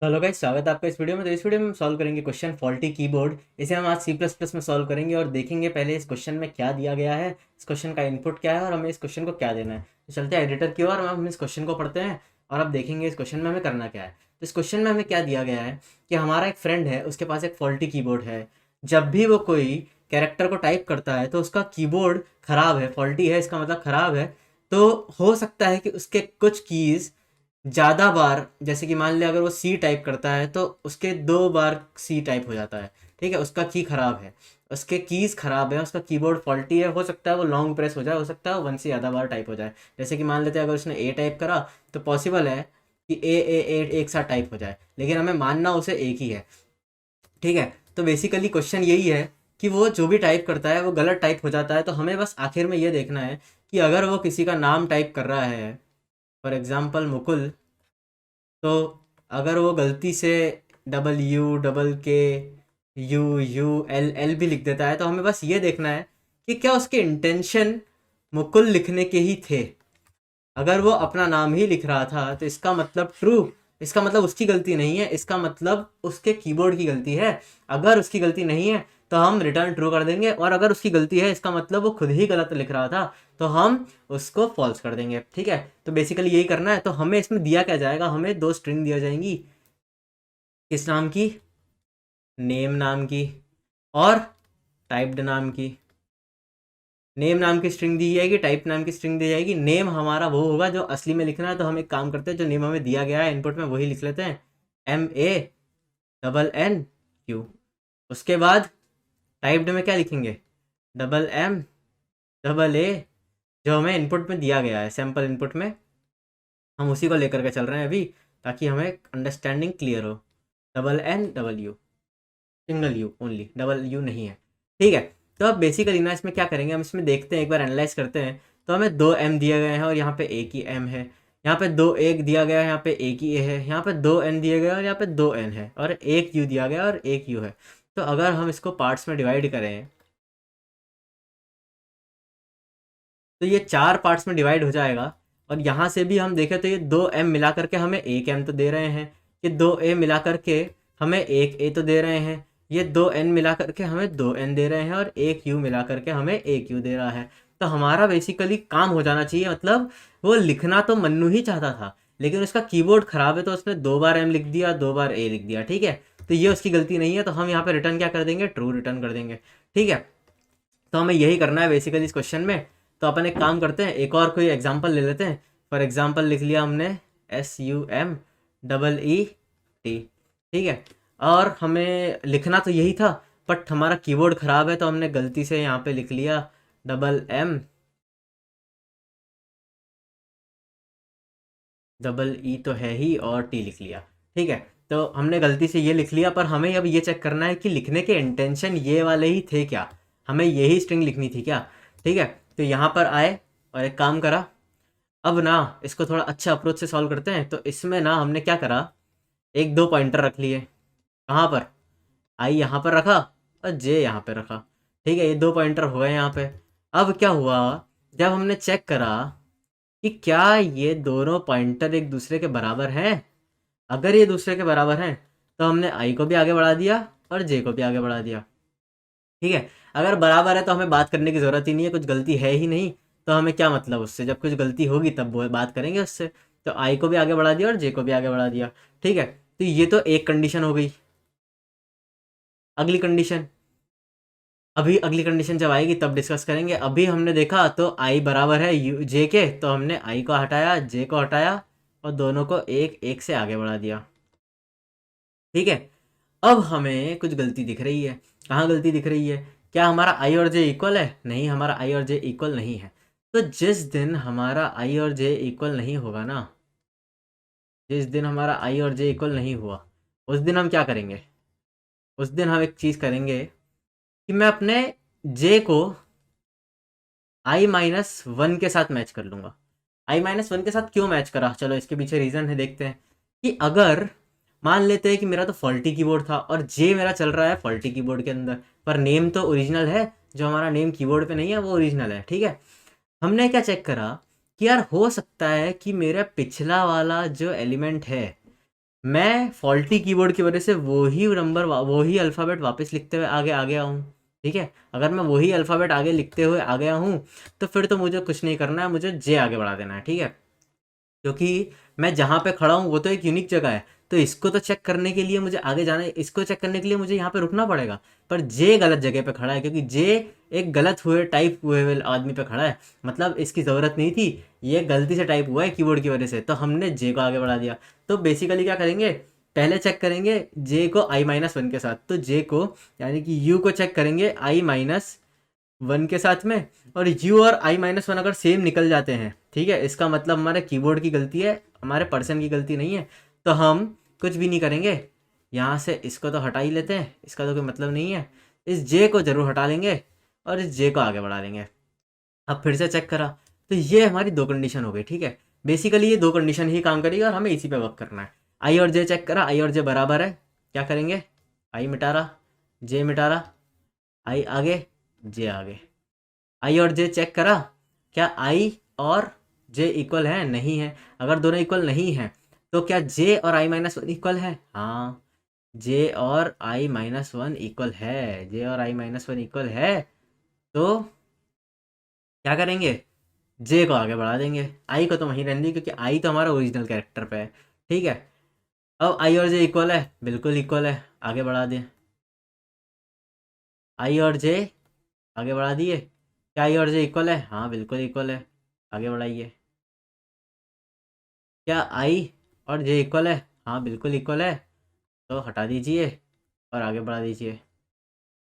Hello guys, स्वागत है आपका इस वीडियो में। तो इस वीडियो में हम सॉल्व करेंगे क्वेश्चन फॉल्टी कीबोर्ड। इसे हम आज सी प्लस प्लस में सॉल्व करेंगे और देखेंगे पहले इस क्वेश्चन में क्या दिया गया है, इस क्वेश्चन का इनपुट क्या है और हमें इस क्वेश्चन को क्या देना है। तो चलते हैं एडिटर की ओर, हम इस क्वेश्चन को पढ़ते हैं और अब देखेंगे इस क्वेश्चन में हमें करना क्या है। तो इस क्वेश्चन में हमें क्या दिया गया है कि हमारा एक फ्रेंड है, उसके पास एक फॉल्टी कीबोर्ड है। जब भी वो कोई कैरेक्टर को टाइप करता है तो उसका कीबोर्ड खराब है, फॉल्टी है, इसका मतलब खराब है। तो हो सकता है कि उसके कुछ कीज़ ज़्यादा बार, जैसे कि मान लिया अगर वो सी टाइप करता है तो उसके 2 बार सी टाइप हो जाता है। ठीक है, उसका की खराब है, उसके कीज़ खराब है, उसका कीबोर्ड फॉल्टी है। हो सकता है वो लॉन्ग प्रेस हो जाए, हो सकता है वो 1 से ज़्यादा बार टाइप हो जाए। जैसे कि मान लेते हैं अगर उसने ए टाइप करा तो पॉसिबल है कि ए एक साथ टाइप हो जाए, लेकिन हमें मानना उसे एक ही है। ठीक है, तो बेसिकली क्वेश्चन यही है कि वो जो भी टाइप करता है वो गलत टाइप हो जाता है। तो हमें बस आखिर में ये देखना है कि अगर वो किसी का नाम टाइप कर रहा है, फॉर एग्जाम्पल मुकुल, तो अगर वो गलती से double U U L L भी लिख देता है तो हमें बस ये देखना है कि क्या उसके इंटेंशन मुकुल लिखने के ही थे। अगर वो अपना नाम ही लिख रहा था तो इसका मतलब ट्रू, इसका मतलब उसकी गलती नहीं है, इसका मतलब उसके कीबोर्ड की गलती है। अगर उसकी गलती नहीं है तो हम रिटर्न ट्रू कर देंगे, और अगर उसकी गलती है इसका मतलब वो खुद ही गलत लिख रहा था तो हम उसको फॉल्स कर देंगे। ठीक है, तो बेसिकली यही करना है। तो हमें इसमें दिया क्या जाएगा, हमें 2 स्ट्रिंग दिया जाएंगी। किस नाम की? नेम नाम की और टाइप्ड नाम की। नेम नाम की स्ट्रिंग दी जाएगी, टाइप नाम की स्ट्रिंग दी जाएगी। नेम हमारा वो होगा जो असली में लिखना है, तो हम एक काम करते हैं, जो नेम हमें दिया गया है इनपुट में वही लिख लेते हैं, MANNQ। उसके बाद टाइप्ड में क्या लिखेंगे, MM जो हमें इनपुट में दिया गया है, सैम्पल इनपुट में हम उसी को लेकर के चल रहे हैं अभी, ताकि हमें अंडरस्टैंडिंग क्लियर हो। NW, single you only, double U नहीं है। ठीक है, तो अब बेसिकली ना इसमें क्या करेंगे, हम इसमें देखते हैं, एक बार एनालाइज करते हैं। तो हमें 2M दिए गए हैं और यहाँ पे एक ही M है। यहाँ पे 2 1 दिया गया है, यहाँ पे एक ही ए है। यहाँ पे 2N दिए गए और यहाँ पे 2N है, और एक U दिया गया और एक U है। तो अगर हम इसको पार्ट्स में डिवाइड करें तो ये 4 पार्ट्स में डिवाइड हो जाएगा। और यहाँ से भी हम देखें तो ये 2M मिला करके हमें एक M तो दे रहे हैं, ये 2A मिला करके हमें एक A तो दे रहे हैं, ये 2N मिला करके हमें 2N दे रहे हैं, और एक U मिला करके हमें एक U दे रहा है। तो हमारा बेसिकली काम हो जाना चाहिए। मतलब वो लिखना तो मन्नू ही चाहता था, लेकिन उसका कीबोर्ड ख़राब है तो उसने 2 बार M लिख दिया, 2 बार A लिख दिया। ठीक है, तो ये उसकी गलती नहीं है, तो हम यहाँ पे रिटर्न क्या कर देंगे, ट्रू रिटर्न कर देंगे। ठीक है, तो हमें यही करना है बेसिकली इस क्वेश्चन में। तो अपन एक काम करते हैं, एक और कोई एग्जांपल ले लेते हैं। फॉर एग्जांपल लिख लिया हमने SUMEET। ठीक है, और हमें लिखना तो यही था, बट हमारा कीबोर्ड ख़राब है तो हमने गलती से यहाँ पे लिख लिया MM तो है ही, और टी लिख लिया। ठीक है, तो हमने गलती से ये लिख लिया, पर हमें अब ये चेक करना है कि लिखने के इंटेंशन ये वाले ही थे क्या, हमें यही स्ट्रिंग लिखनी थी क्या। ठीक है, तो यहाँ पर आए और एक काम करा। अब ना इसको थोड़ा अच्छा अप्रोच से सॉल्व करते हैं। तो इसमें ना हमने क्या करा, एक दो पॉइंटर रख लिए। कहाँ पर? आई यहाँ पर रखा और जे यहाँ पे रखा। ठीक है, ये 2 पॉइंटर हो गए यहाँ पे। अब क्या हुआ, जब हमने चेक करा कि क्या ये दोनों पॉइंटर एक दूसरे के बराबर हैं, अगर ये दूसरे के बराबर हैं तो हमने आई को भी आगे बढ़ा दिया और जे को भी आगे बढ़ा दिया। ठीक है, अगर बराबर है तो हमें बात करने की ज़रूरत ही नहीं है, कुछ गलती है ही नहीं। तो हमें क्या मतलब उससे, जब कुछ गलती होगी तब वो बात करेंगे उससे। तो आई को भी आगे बढ़ा दिया और जे को भी आगे बढ़ा दिया। ठीक है, तो ये तो एक कंडीशन हो गई। अगली कंडीशन, अभी अगली कंडीशन जब आएगी तब डिस्कस करेंगे। अभी हमने देखा तो आई बराबर है यू जे के, तो हमने आई को हटाया, जे को हटाया, और दोनों को एक एक से आगे बढ़ा दिया। ठीक है, अब हमें कुछ गलती दिख रही है। कहाँ गलती दिख रही है? क्या हमारा आई और जे इक्वल है? नहीं, हमारा आई और जे इक्वल नहीं है। तो जिस दिन हमारा आई और जे इक्वल नहीं होगा ना, जिस दिन हमारा आई और जे इक्वल नहीं हुआ, उस दिन हम क्या करेंगे, उस दिन हम एक चीज़ करेंगे कि मैं अपने जे को i-1 के साथ मैच कर लूँगा। i-1 के साथ क्यों मैच करा, चलो इसके पीछे रीज़न है, देखते हैं। कि अगर मान लेते हैं कि मेरा तो फॉल्टी कीबोर्ड था और जे मेरा चल रहा है फॉल्टी कीबोर्ड के अंदर, पर नेम तो ओरिजिनल है, जो हमारा नेम कीबोर्ड पे नहीं है वो ओरिजिनल है। ठीक है, हमने क्या चेक करा कि यार हो सकता है कि मेरा पिछला वाला जो एलिमेंट है, मैं फॉल्टी कीबोर्ड की वजह से वही नंबर वही अल्फ़ाबेट वापस लिखते हुए आगे आ गया हूँ, ठीक है? अगर मैं वही अल्फ़ाबेट आगे लिखते हुए आ गया हूँ, तो फिर तो मुझे कुछ नहीं करना है, मुझे जे आगे बढ़ा देना है, ठीक है? क्योंकि मैं जहाँ पे खड़ा हूँ वो तो एक यूनिक जगह है, तो इसको तो चेक करने के लिए मुझे आगे जाना है, इसको चेक करने के लिए मुझे यहाँ पे रुकना पड़ेगा। पर जे गलत जगह पे खड़ा है, क्योंकि जे एक गलत हुए टाइप हुए हुए आदमी पे खड़ा है, मतलब इसकी ज़रूरत नहीं थी, ये गलती से टाइप हुआ है कीबोर्ड की वजह से, तो हमने जे को आगे बढ़ा दिया। तो बेसिकली क्या करेंगे, पहले चेक करेंगे जे को i-1 के साथ, तो जे को यानी कि यू को चेक करेंगे i-1 के साथ में, और यू और i-1 अगर सेम निकल जाते हैं, ठीक है, इसका मतलब हमारे कीबोर्ड की गलती है, हमारे पर्सन की गलती नहीं है। तो हम कुछ भी नहीं करेंगे, यहाँ से इसको तो हटा ही लेते हैं, इसका तो कोई मतलब नहीं है, इस जे को ज़रूर हटा लेंगे और इस जे को आगे बढ़ा लेंगे। अब फिर से चेक करा, तो ये हमारी दो कंडीशन हो गई, ठीक है? बेसिकली ये दो कंडीशन ही काम करेगी और हमें इसी पे वर्क करना है। आई और जे चेक करा, आई और जे बराबर है, क्या करेंगे, आई मिटा रहा, जे मिटा रहा, आई आगे, जे आगे। आई और जे चेक करा, क्या आई और जे इक्वल है, नहीं है। अगर दोनों इक्वल नहीं है तो क्या जे और i-1 इक्वल है, हाँ, जे और i-1 इक्वल है, जे और i-1 इक्वल है। तो क्या करेंगे, जे को आगे बढ़ा देंगे, आई को तो वहीं रहने देंगे क्योंकि आई तो हमारा ओरिजिनल कैरेक्टर पे है, ठीक है? अब आई और जे इक्वल है, बिल्कुल इक्वल है, आगे बढ़ा दें, आई और जे आगे बढ़ा दिए। क्या आई और जे इक्वल है, हाँ बिल्कुल इक्वल है, आगे बढ़ाइए। क्या आई और जे इक्वल है, हाँ बिल्कुल इक्वल है, तो हटा दीजिए और आगे बढ़ा दीजिए।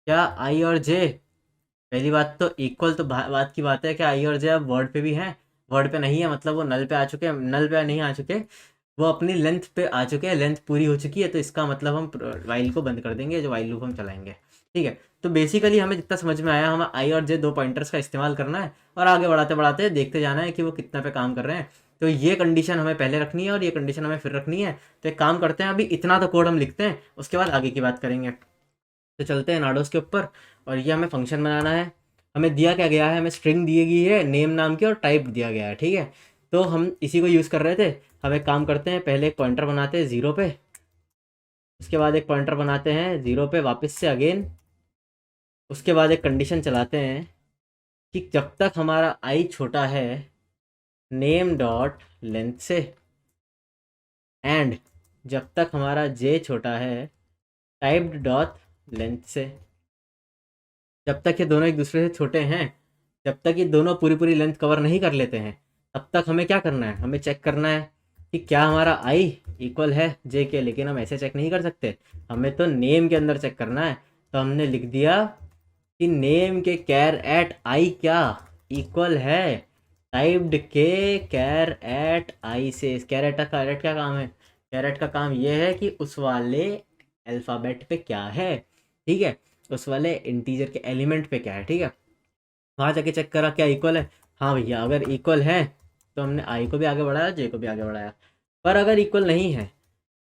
क्या आई और जे, पहली बात तो इक्वल तो बात की बात है, क्या आई और जे अब वर्ड पे भी हैं, वर्ड पे नहीं है, मतलब वो नल पे आ चुके हैं, नल पे नहीं आ चुके, वो अपनी लेंथ पे आ चुके हैं, लेंथ पूरी हो चुकी है, तो इसका मतलब हम वाइल को बंद कर देंगे, जो वाइल लूप हम चलाएंगे, ठीक है? तो बेसिकली हमें जितना समझ में आया, हमें आई और जे दो पॉइंटर्स का इस्तेमाल करना है और आगे बढ़ाते बढ़ाते देखते जाना है कि वो कितना पे काम कर रहे हैं। तो ये कंडीशन हमें पहले रखनी है और ये कंडीशन हमें फिर रखनी है। तो एक काम करते हैं, अभी इतना तो कोड हम लिखते हैं, उसके बाद आगे की बात करेंगे। तो चलते हैं नाडोस के ऊपर, और ये हमें फंक्शन बनाना है। हमें दिया क्या गया है, हमें स्ट्रिंग दी गई है नेम नाम की और टाइप दिया गया है, ठीक है? तो हम इसी को यूज़ कर रहे थे। हम एक काम करते हैं, पहले एक पॉइंटर बनाते हैं 0 पे, उसके बाद एक पॉइंटर बनाते हैं 0 पे वापस से अगेन, उसके बाद एक कंडीशन चलाते हैं कि जब तक हमारा आई छोटा है नेम डॉट लेंथ से, एंड जब तक हमारा जे छोटा है टाइप्ड डॉट लेंथ से। जब तक ये दोनों एक दूसरे से छोटे हैं, जब तक ये दोनों पूरी पूरी लेंथ कवर नहीं कर लेते हैं, तब तक हमें क्या करना है, हमें चेक करना है कि क्या हमारा आई इक्वल है जे के। लेकिन हम ऐसे चेक नहीं कर सकते, हमें तो नेम के अंदर चेक करना है। तो हमने लिख दिया कि नेम के कैर एट आई क्या इक्वल है टाइप्ड के कैर एट आई से। इस कैरेट का काम है, कैरेट का काम ये है कि उस वाले अल्फ़ाबेट पे क्या है, ठीक है, उस वाले इंटीजर के एलिमेंट पे क्या है, ठीक है? वहाँ जाके चेक करा क्या इक्वल है, हाँ भैया अगर इक्वल है तो हमने आई को भी आगे बढ़ाया, जे को भी आगे बढ़ाया। पर अगर इक्वल नहीं है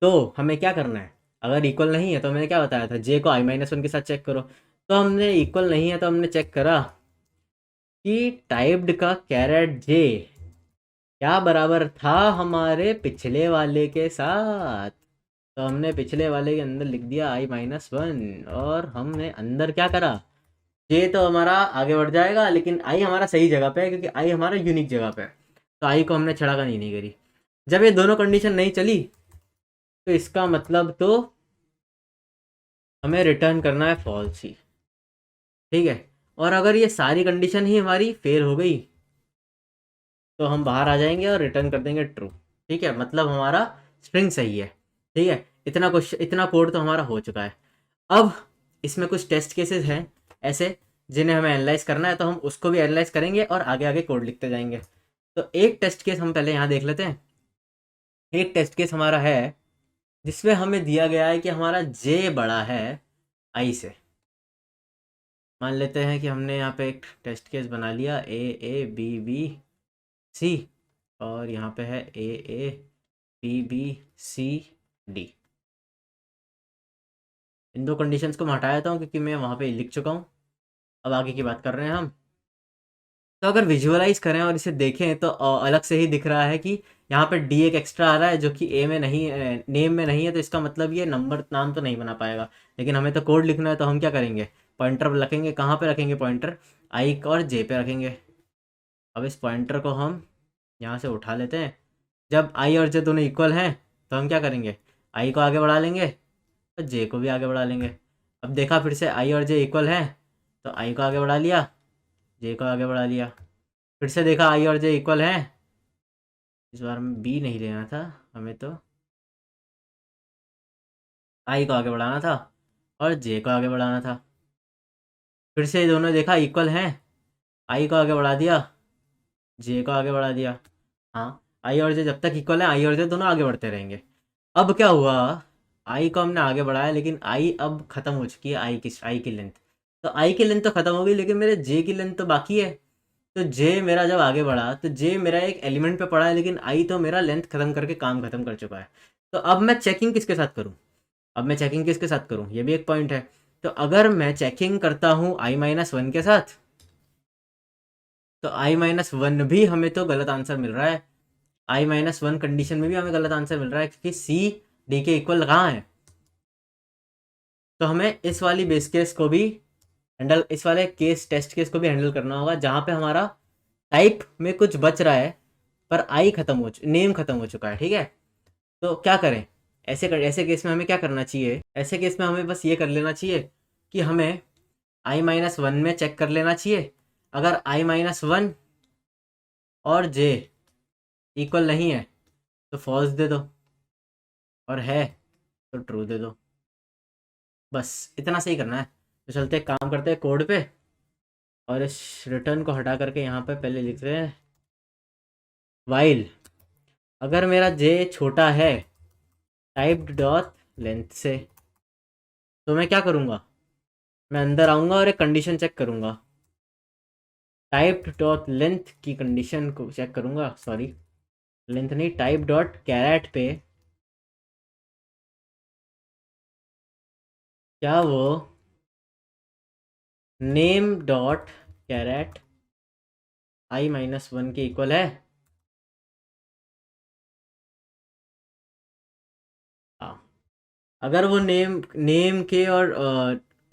तो हमें क्या करना है, अगर इक्वल नहीं है तो मैंने क्या बताया था, जे को i-1 के साथ चेक करो। तो हमने इक्वल नहीं है तो हमने चेक करा कि टाइप्ड का कैरेट जे क्या बराबर था हमारे पिछले वाले के साथ। तो हमने पिछले वाले के अंदर लिख दिया i-1, और हमने अंदर क्या करा, जे तो हमारा आगे बढ़ जाएगा लेकिन आई हमारा सही जगह पे है, क्योंकि आई हमारा यूनिक जगह पे है, तो आई को हमने छड़ाका नहीं करी। जब ये दोनों कंडीशन नहीं चली तो इसका मतलब तो हमें रिटर्न करना है फॉल्स ही, ठीक है? और अगर ये सारी कंडीशन ही हमारी फेल हो गई तो हम बाहर आ जाएंगे और रिटर्न कर देंगे ट्रू, ठीक है? मतलब हमारा स्ट्रिंग सही है, ठीक है? इतना क्वेश्चन, इतना कोड तो हमारा हो चुका है। अब इसमें कुछ टेस्ट केसेस हैं ऐसे जिन्हें हमें एनालाइज करना है, तो हम उसको भी एनालाइज करेंगे और आगे आगे कोड लिखते जाएंगे। तो एक टेस्ट केस हम पहले यहाँ देख लेते हैं। एक टेस्ट केस हमारा है जिसमें हमें दिया गया है कि हमारा जे बड़ा है आई से। मान लेते हैं कि हमने यहाँ पे एक टेस्ट केस बना लिया A A B B C, और यहाँ पे है A A B B C D। इन दो कंडीशंस को मैं हटा देता हूँ क्योंकि मैं वहाँ पे लिख चुका हूँ। अब आगे की बात कर रहे हैं हम। तो अगर विजुअलाइज करें और इसे देखें तो अलग से ही दिख रहा है कि यहाँ पे डी एक एक्स्ट्रा आ रहा है जो कि ए में नहीं, नेम में नहीं है, तो इसका मतलब ये नंबर नाम तो नहीं बना पाएगा। लेकिन हमें तो कोड लिखना है, तो हम क्या करेंगे, पॉइंटर रखेंगे। कहाँ पे रखेंगे पॉइंटर, आई और जे पे रखेंगे। अब इस पॉइंटर को हम यहाँ से उठा लेते हैं। जब आई और जे दोनों इक्वल हैं तो हम क्या करेंगे, आई को आगे बढ़ा लेंगे और जे को भी आगे बढ़ा लेंगे। अब देखा फिर से आई और जे इक्वल हैं तो आई को आगे बढ़ा लिया, जे को आगे बढ़ा लिया। फिर से देखा आई और जे इक्वल हैं, इस बार में बी नहीं लेना था, हमें तो आई को आगे बढ़ाना था और जे को आगे बढ़ाना था। फिर से ये दोनों देखा इक्वल हैं, आई को आगे बढ़ा दिया, जे को आगे बढ़ा दिया। हाँ, आई और जे जब तक इक्वल है आई और जे दोनों आगे बढ़ते रहेंगे। अब क्या हुआ, आई को हमने आगे बढ़ाया लेकिन आई अब खत्म हो चुकी है, आई की लेंथ। तो आई की लेंथ तो खत्म हो गई लेकिन मेरे जे की लेंथ तो बाकी है। तो जे मेरा जब आगे बढ़ा तो जे मेरा एक एलिमेंट पे पड़ा है, लेकिन आई तो मेरा लेंथ खत्म करके काम खत्म कर चुका है। तो अब मैं चेकिंग किसके साथ करूँ, अब मैं चेकिंग किसके साथ करूँ, ये भी एक पॉइंट है। तो अगर मैं चेकिंग करता हूँ i-1 के साथ, तो i-1 भी हमें तो गलत आंसर मिल रहा है। i-1 कंडीशन में भी हमें गलत आंसर मिल रहा है क्योंकि सी डी के इक्वल कहाँ है। तो हमें इस वाली बेस केस को भी हैंडल, इस वाले केस टेस्ट केस को भी हैंडल करना होगा जहाँ पे हमारा टाइप में कुछ बच रहा है पर आई खत्म हो, नेम खत्म हो चुका है। ठीक है, तो क्या करें, ऐसे केस में हमें क्या करना चाहिए, ऐसे केस में हमें बस ये कर लेना चाहिए कि हमें i-1 में चेक कर लेना चाहिए। अगर i-1 और j इक्वल नहीं है तो फॉल्स दे दो, और है तो ट्रू दे दो। बस इतना सही करना है। तो चलते एक काम करते हैं कोड पे, और इस रिटर्न को हटा करके यहाँ पे पहले लिखते हैं वाइल। अगर मेरा j छोटा है टाइप्ड डॉट लेंथ से, तो मैं क्या करूँगा, मैं अंदर आऊँगा और एक कंडीशन चेक करूँगा, टाइप्ड डॉट लेंथ की कंडीशन को चेक करूँगा, सॉरी लेंथ नहीं, टाइप डॉट कैरेट पे क्या वो नेम डॉट कैरेट i-1 के इक्वल है। हाँ, अगर वो नेम के और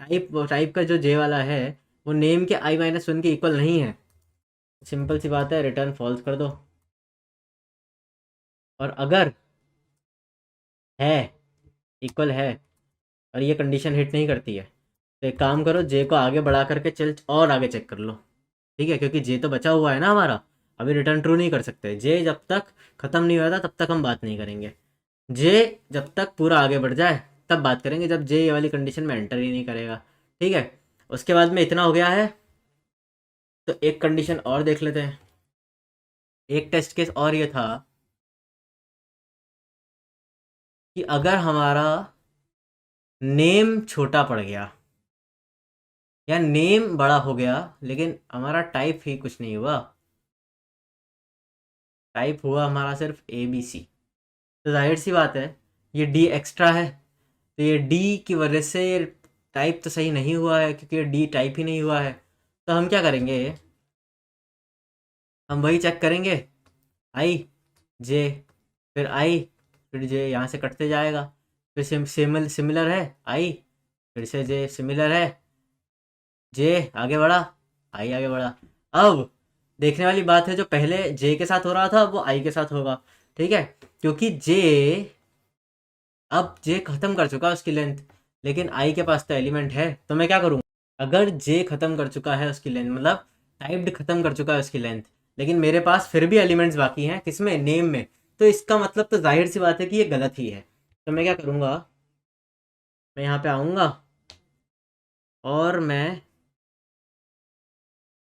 टाइप टाइप का जो जे वाला है वो नेम के i-1 के इक्वल नहीं है, सिंपल सी बात है, रिटर्न फॉल्स कर दो। और अगर है, इक्वल है, और ये कंडीशन हिट नहीं करती है, तो एक काम करो, जे को आगे बढ़ा करके चल और आगे चेक कर लो। ठीक है, क्योंकि जे तो बचा हुआ है ना हमारा, अभी रिटर्न ट्रू नहीं कर सकते। जे जब तक ख़त्म नहीं होता तब तक हम बात नहीं करेंगे। जे जब तक पूरा आगे बढ़ जाए तब बात करेंगे, जब जे ये वाली कंडीशन में एंटर ही नहीं करेगा। ठीक है, उसके बाद में इतना हो गया है, तो एक कंडीशन और देख लेते हैं। एक टेस्ट केस और ये था कि अगर हमारा नेम छोटा पड़ गया या नेम बड़ा हो गया लेकिन हमारा टाइप ही कुछ नहीं हुआ, टाइप हुआ हमारा सिर्फ ए बी सी, तो जाहिर सी बात है ये डी एक्स्ट्रा है, तो ये डी की वजह से ये टाइप तो सही नहीं हुआ है, क्योंकि ये डी टाइप ही नहीं हुआ है। तो हम क्या करेंगे, हम वही चेक करेंगे, आई जे, फिर आई, फिर जे, यहाँ से कटते जाएगा, फिर सिमिलर है आई, फिर से जे सिमिलर है, जे आगे बढ़ा, आई आगे बढ़ा। अब देखने वाली बात है, जो पहले जे के साथ हो रहा था वो आई के साथ होगा। ठीक है, क्योंकि जे, अब जे खत्म कर चुका है उसकी लेंथ, लेकिन आई के पास तो एलिमेंट है, तो मैं क्या करूँ, अगर जे खत्म कर चुका है उसकी लेंथ, मतलब टाइप्ड खत्म कर चुका है उसकी लेंथ, लेकिन मेरे पास फिर भी एलिमेंट्स बाकी हैं, किसमें, नेम में, तो इसका मतलब तो जाहिर सी बात है कि ये गलत ही है। तो मैं क्या करूँगा, मैं यहाँ पे आऊँगा और मैं,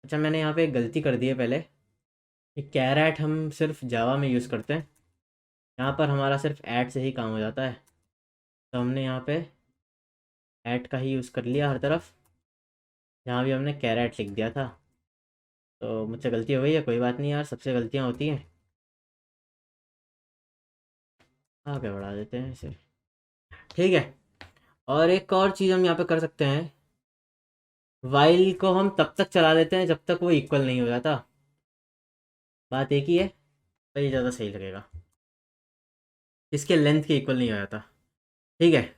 अच्छा मैंने यहाँ पे एक गलती कर दी है पहले, ये कैरेट हम सिर्फ जावा में यूज़ करते हैं, यहाँ पर हमारा सिर्फ ऐड से ही काम हो जाता है, तो हमने यहाँ पे ऐड का ही यूज़ कर लिया हर तरफ, यहाँ भी हमने कैरेट लिख दिया था। तो मुझसे गलती हो गई है, कोई बात नहीं यार, सबसे गलतियाँ होती हैं, आगे बढ़ा देते हैं इसे। ठीक है, और एक और चीज़ हम यहाँ पे कर सकते हैं, वाइल को हम तब तक चला देते हैं जब तक वो इक्वल नहीं हो जाता। बात एक ही है, तो ये ज़्यादा सही लगेगा, इसके लेंथ के इक्वल नहीं आया था। ठीक है,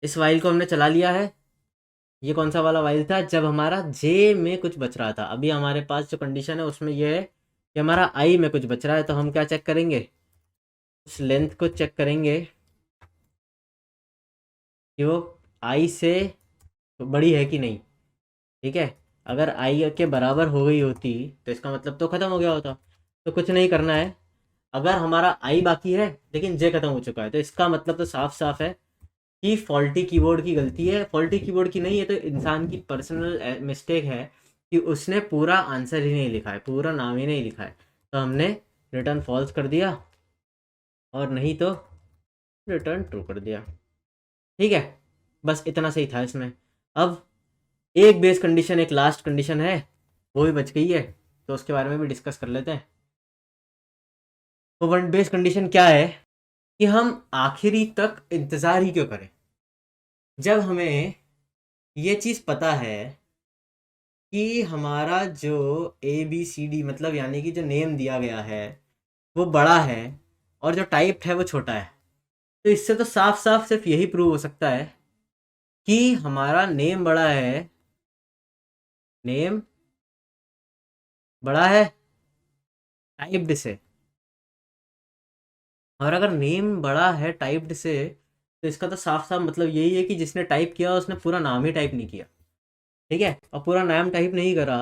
इस वाइल को हमने चला लिया है। ये कौन सा वाला वाइल था, जब हमारा जे में कुछ बच रहा था। अभी हमारे पास जो कंडीशन है उसमें ये है कि हमारा आई में कुछ बच रहा है, तो हम क्या चेक करेंगे, उस लेंथ को चेक करेंगे कि वो आई से बड़ी है कि नहीं। ठीक है, अगर आई के बराबर हो गई होती तो इसका मतलब तो ख़त्म हो गया होता। तो कुछ नहीं करना है, अगर हमारा आई बाकी है लेकिन जे खत्म हो चुका है, तो इसका मतलब तो साफ साफ है कि फॉल्टी कीबोर्ड की गलती है। फॉल्टी कीबोर्ड की नहीं है, तो इंसान की पर्सनल मिस्टेक है कि उसने पूरा आंसर ही नहीं लिखा है, पूरा नाम ही नहीं लिखा है। तो हमने रिटर्न फॉल्स कर दिया, और नहीं तो रिटर्न ट्रू कर दिया। ठीक है, बस इतना सही था इसमें। अब एक बेस कंडीशन, एक लास्ट कंडीशन है, वो भी बच गई है, तो उसके बारे में भी डिस्कस कर लेते हैं। तो वन बेस कंडीशन क्या है कि हम आखिरी तक इंतज़ार ही क्यों करें, जब हमें ये चीज़ पता है कि हमारा जो ए बी सी डी मतलब यानी कि जो नेम दिया गया है वो बड़ा है और जो टाइप है वो छोटा है। तो इससे तो साफ साफ सिर्फ यही प्रूव हो सकता है कि हमारा नेम बड़ा है, नेम बड़ा है टाइप्ड से। और अगर नेम बड़ा है टाइप्ड से, तो इसका तो साफ साफ मतलब यही है कि जिसने टाइप किया उसने पूरा नाम ही टाइप नहीं किया। ठीक है, और पूरा नाम टाइप नहीं करा,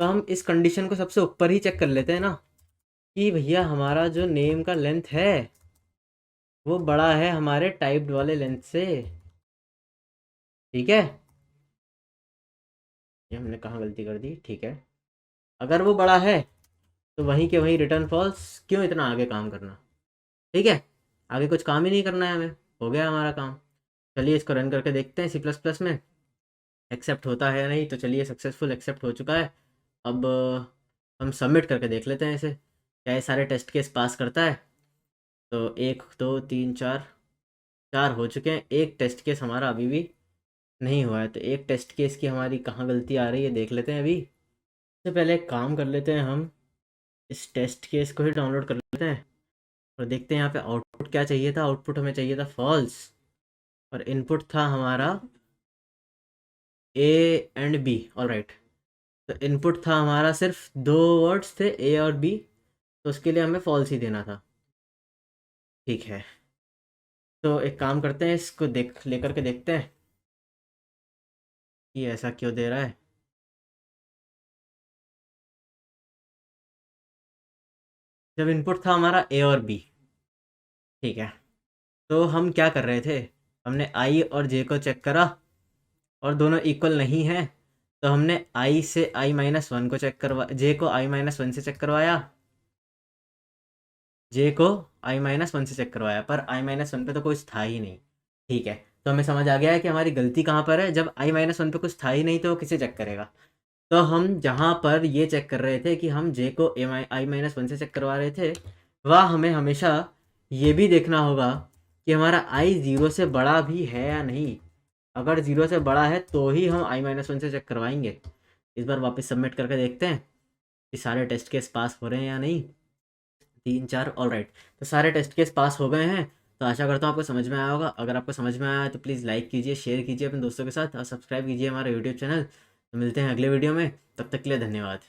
तो हम इस कंडीशन को सबसे ऊपर ही चेक कर लेते हैं ना, कि भैया हमारा जो नेम का लेंथ है वो बड़ा है हमारे टाइप्ड वाले लेंथ से। ठीक है, ये हमने कहाँ गलती कर दी। ठीक है, अगर वो बड़ा है तो वहीं के वहीं रिटर्न फॉल्स, क्यों इतना आगे काम करना। ठीक है, आगे कुछ काम ही नहीं करना है हमें, हो गया हमारा काम। चलिए इसको रन करके देखते हैं सी प्लस प्लस में, एक्सेप्ट होता है या नहीं। तो चलिए सक्सेसफुल एक्सेप्ट हो चुका है। अब हम सबमिट करके देख लेते हैं इसे, क्या ये सारे टेस्ट केस पास करता है। तो 1 2 3 4, 4 हो चुके हैं। एक टेस्ट केस हमारा अभी भी नहीं हुआ है, तो एक टेस्ट केस की हमारी कहाँ गलती आ रही है देख लेते हैं। अभी सबसे पहले एक काम कर लेते हैं, हम इस टेस्ट केस को ही डाउनलोड कर लेते हैं और देखते हैं यहाँ पे आउटपुट क्या चाहिए था। आउटपुट हमें चाहिए था फॉल्स, और इनपुट था हमारा A and B. All right, तो इनपुट था हमारा, सिर्फ दो वर्ड्स थे ए और बी, तो उसके लिए हमें फॉल्स ही देना था। ठीक है, तो एक काम करते हैं, इसको देख लेकर के देखते हैं कि ऐसा क्यों दे रहा है। जब इनपुट था हमारा ए और बी, ठीक है, तो हम क्या कर रहे थे, हमने आई और जे को चेक करा और दोनों इक्वल नहीं है, तो हमने आई से आई माइनस वन को चेक करवा, जे को आई माइनस वन से चेक करवाया, जे को आई माइनस वन से चेक करवाया, पर आई माइनस वन पे तो कुछ था ही नहीं। ठीक है, तो हमें समझ आ गया है कि हमारी गलती कहाँ पर है। जब आई माइनस वन पे कुछ था ही नहीं तो वो किसे चेक करेगा। तो हम जहाँ पर ये चेक कर रहे थे कि हम जे को आई माइनस वन से चेक करवा रहे थे, वह हमें हमेशा ये भी देखना होगा कि हमारा आई ज़ीरो से बड़ा भी है या नहीं। अगर ज़ीरो से बड़ा है तो ही हम आई माइनस वन से चेक करवाएंगे। इस बार वापस सबमिट करके देखते हैं कि सारे टेस्ट केस पास हो रहे हैं या नहीं। 3 4, ऑल राइट, तो सारे टेस्ट केस पास हो गए हैं। तो आशा करता हूँ आपको समझ में आया होगा। अगर आपको समझ में आया है तो प्लीज़ लाइक कीजिए, शेयर कीजिए अपने दोस्तों के साथ और सब्सक्राइब कीजिए हमारा यूट्यूब चैनल। तो मिलते हैं अगले वीडियो में, तब तक के लिए धन्यवाद।